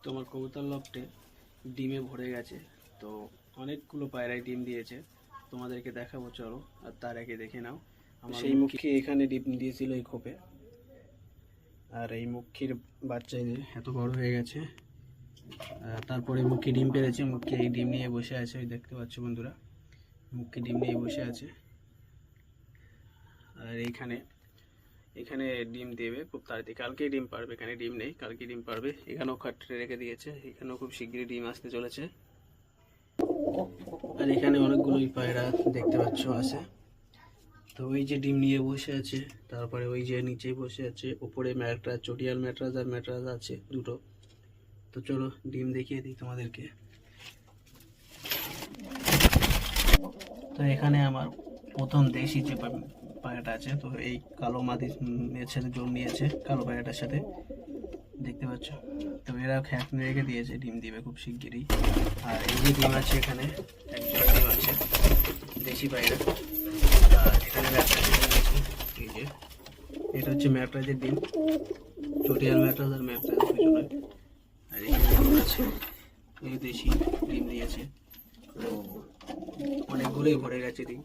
তোমার কবুতর লফটে ডিমে ভরে গেছে। তো অনেকগুলো পায়রায় ডিম দিয়েছে, তোমাদেরকে দেখাবো চলো। আর তার আগে দেখে নাও আমার সেই মুখী এখানে ডিম দিয়েছিল এই খোপে। আর এই মুখির বাচ্চা এই যে এত বড় হয়ে গেছে। তারপরে মুখী ডিম পেরেছে, মুখী এই ডিম নিয়ে বসে আছে, ওই দেখতে পাচ্ছ বন্ধুরা, মুখী ডিম নিয়ে বসে আছে। আর এইখানে এখানে ডিম দেবে খুব তাড়াতাড়ি, কালকেই ডিম পারবে। এখানে ডিম নেই, কালকে ডিম পারবে। এখানেও খাটে রেখে দিয়েছে, এখানেও খুব শিগগিরই ডিম আসতে চলেছে। আর এখানে অনেকগুলোই পায়রা দেখতে পাচ্ছ আছে। তো ওই যে ডিম নিয়ে বসে আছে, তারপরে ওই যে নিচেই বসে আছে, উপরে ম্যাট্রাস, চটিয়াল ম্যাট্রাস আর ম্যাট্রাস আছে দুটো। তো চলো ডিম দেখিয়ে দিই তোমাদেরকে। তো এখানে আমার প্রথম দেশি যে পায়রাটা আছে, তো এই কালো মাদির সাথে জোর নিয়েছে, কালো পায়রাটার সাথে, দেখতে পাচ্ছ। তো এরা খ্যাঁকনে রেখে দিয়েছে, ডিম দিবে খুব শিগগিরই। আর এই যে ডিম আছে এখানে, একজোড়া ডিম আছে দেশি পায়রা। আর এখানে ম্যাট্রাসের ডিম আছে, এই যে এটা হচ্ছে ম্যাট্রাসের ডিম, চটিয়াল ম্যাট্রাস আর ম্যাট্রাস দুজনে। আর এখানে ডিম আছে, এই দেশি ডিম দিয়েছে। তো অনেকগুলোই ভরে গেছে ডিম।